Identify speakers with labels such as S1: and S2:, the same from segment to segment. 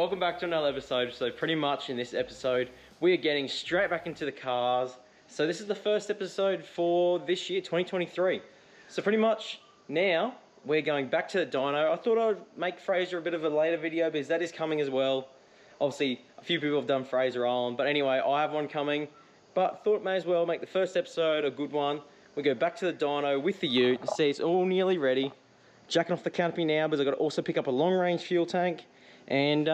S1: welcome back to another episode. So pretty much in this episode, we are getting straight back into the cars. So this is the first episode for this year, 2023. So pretty much now, we're going back to the dyno. I thought I'd make Fraser a bit of a later video because that is coming as well. Obviously, a few people have done Fraser Island, but anyway, I have one coming. But thought may as well make the first episode a good one. We go back to the dyno with the ute. See, it's all nearly ready. Jacking off the canopy now because I've got to also pick up a long range fuel tank. And,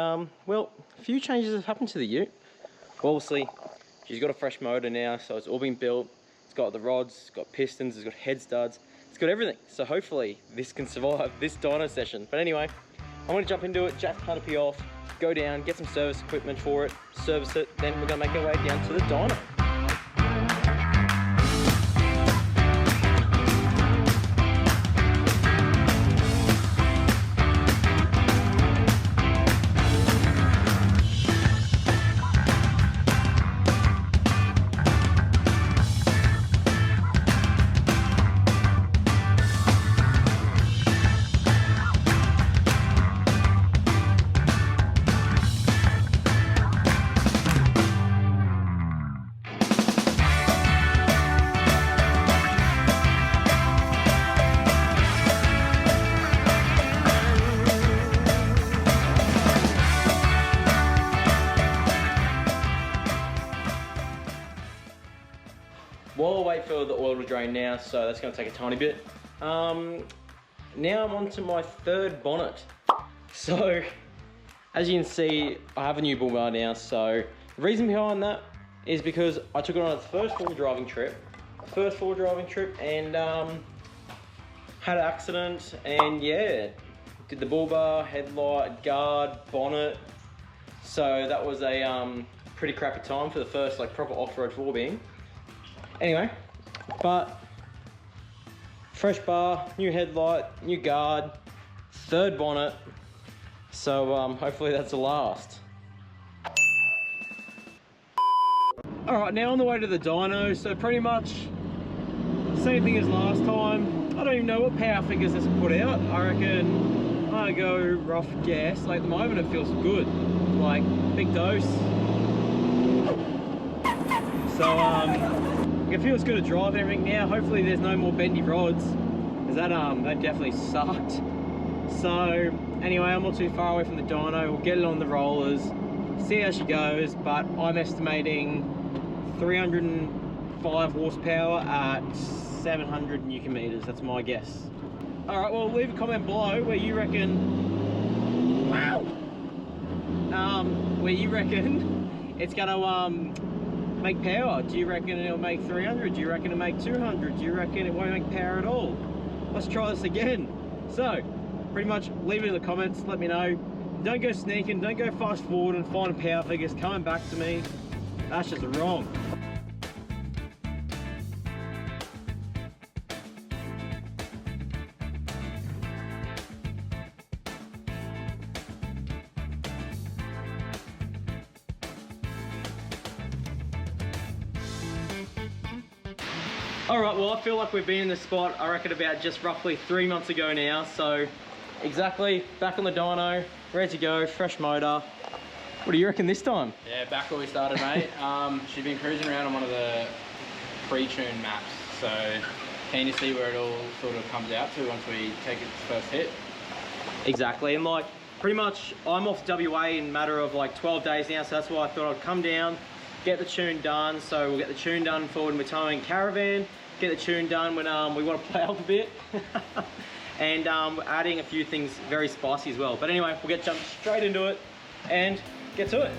S1: well, a few changes have happened to the ute. Well, obviously, she's got a fresh motor now, so it's all been built. It's got the rods, it's got pistons, it's got head studs, it's got everything. So hopefully this can survive this dyno session. But anyway, I'm gonna jump into it, jack the canopy off, go down, get some service equipment for it, service it, then we're gonna make our way down to the dyno. While I wait for the oil to drain now, so that's going to take a tiny bit. Now I'm on to my third bonnet. So, as you can see, I have a new bull bar now. So, the reason behind that is because I took it on its first full driving trip. And had an accident, and yeah, did the bull bar, headlight, guard, bonnet. So that was a pretty crappy time for the first like proper off-road four-being. Anyway, but fresh bar, new headlight, new guard, third bonnet. So hopefully that's the last. All right, now on the way to the dyno. So pretty much same thing as last time. I don't even know what power figures this will put out. I reckon I go rough guess. Like at the moment it feels good, like big dose. So it feels good to drive and everything now. Hopefully there's no more bendy rods, because that definitely sucked. So anyway, I'm not too far away from the dyno. We'll get it on the rollers, see how she goes, but I'm estimating 305 horsepower at 700 Newton meters. That's my guess. All right, well, leave a comment below where you reckon, wow, where you reckon it's gonna make power. Do you reckon it'll make 300? Do you reckon it'll make 200? Do you reckon it won't make power at all? Let's try this again. So, pretty much leave it in the comments, let me know. Don't go sneaking, don't go fast forward and finding power figures coming back to me. That's just wrong. Alright, well I feel like we've been in this spot, I reckon about just roughly 3 months ago now, so exactly, back on the dyno, ready to go, fresh motor. What do you reckon this time?
S2: Yeah, back where we started, mate. She's been cruising around on one of the pre-tuned maps, so keen to see where it all sort of comes out to once we take its first hit.
S1: Exactly, and like pretty much I'm off WA in a matter of like 12 days now, so that's why I thought I'd come down, get the tune done. So we'll get the tune done for when we're towing caravan, get the tune done when we want to play up a bit, and adding a few things very spicy as well. But anyway, we'll jump straight into it and get to it.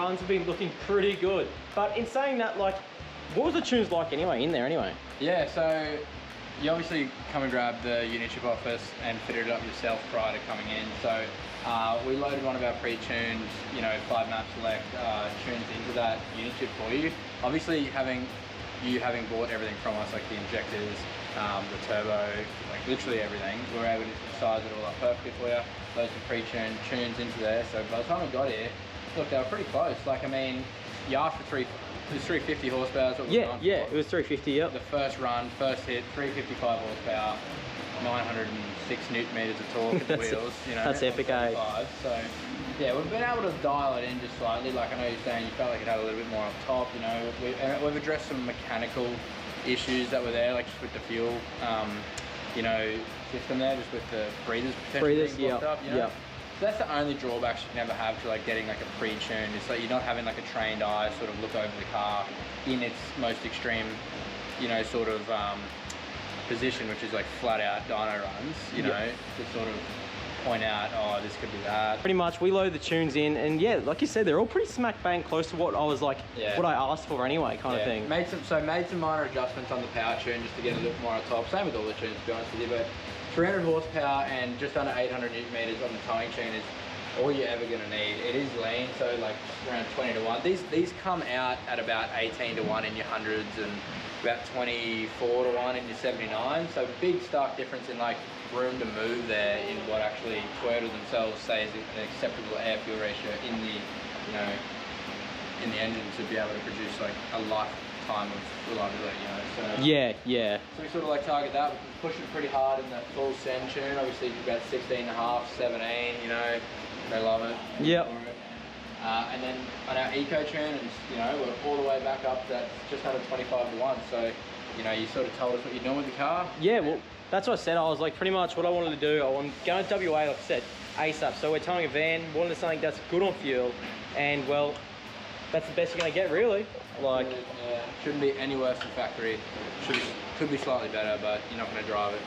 S1: runs have been looking pretty good. But in saying that, like, what was the tunes like anyway, in there anyway?
S2: Yeah, so you obviously come and grab the unit chip office and fitted it up yourself prior to coming in. So we loaded one of our pre-tuned, 5 map select tunes into that unit chip for you. Obviously having bought everything from us, like the injectors, the turbo, like literally everything, we were able to size it all up perfectly for you. Load some pre-tuned tunes into there. So by the time we got here, look, they were pretty close. Like, I mean, you asked for it was 350 horsepower.
S1: Yeah, it was 350, yep.
S2: The first run, first hit, 355 horsepower, 906 newton meters of torque at the wheels.
S1: That's epic, eh?
S2: So, yeah, we've been able to dial it in just slightly. Like, I know you're saying you felt like it had a little bit more up top. We've addressed some mechanical issues that were there, like just with the fuel, system there, just with the breathers potentially being blocked up. So that's the only drawbacks you can ever have to like getting like a pre-tune. Is like you're not having like a trained eye sort of look over the car in its most extreme, position, which is like flat out dyno runs, to sort of point out, oh, this could be that. Pretty
S1: much, we load the tunes in, and yeah, like you said, they're all pretty smack bang close to what I was like, what I asked for anyway, kind of thing.
S2: Made some minor adjustments on the power tune just to get a little more on top. Same with all the tunes, to be honest with you, but 300 horsepower and just under 800 newton meters on the towing tune is all you're ever going to need. It is lean, so like around 20 to 1. These come out at about 18 to 1 in your hundreds and about 24 to 1 in your 79. So big stark difference in like room to move there in what actually Toyota themselves say is an acceptable air fuel ratio in the in the engine to be able to produce like a lifetime of reliability. So so we sort of like target that. We're pushing pretty hard in that full send tune. Obviously about 16.5, 17. They love it.
S1: Yep.
S2: And then on our eco tunes, we're all the way back up to just under 25 to 1. So, you sort of told us what you're doing with the car.
S1: Yeah, well, that's what I said. I was like, pretty much what I wanted to do. I want to go to WA, like I said, ASAP. So we're towing a van, wanted something that's good on fuel, and well, that's the best you're gonna get, really. Like,
S2: shouldn't be any worse than factory. Could be slightly better, but you're not gonna drive it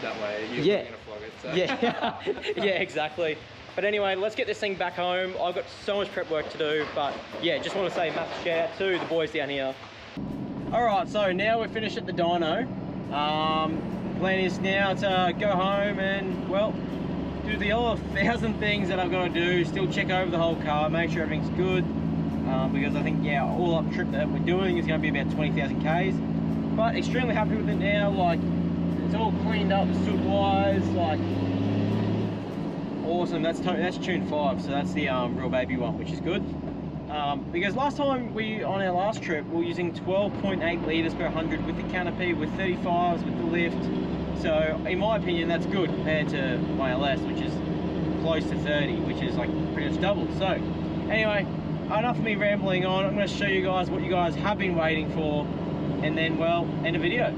S2: that way. You're gonna flog it. So.
S1: Yeah, exactly. But anyway, let's get this thing back home. I've got so much prep work to do, but yeah, just want to say massive shout out to the boys down here. All right, so now we're finished at the dyno. Plan is now to go home and, well, do the other 1,000 things that I've got to do. Still check over the whole car, make sure everything's good. Because I think, all up trip that we're doing is going to be about 20,000 Ks. But extremely happy with it now. Like, it's all cleaned up suit-wise, like, awesome. That's tune 5, so that's the real baby one, which is good. Because last time on our last trip, we were using 12.8 litres per 100 with the canopy, with 35s, with the lift. So in my opinion, that's good compared to my LS, which is close to 30, which is like pretty much double. So anyway, enough of me rambling on. I'm going to show you guys what you guys have been waiting for, and then, well, end the video.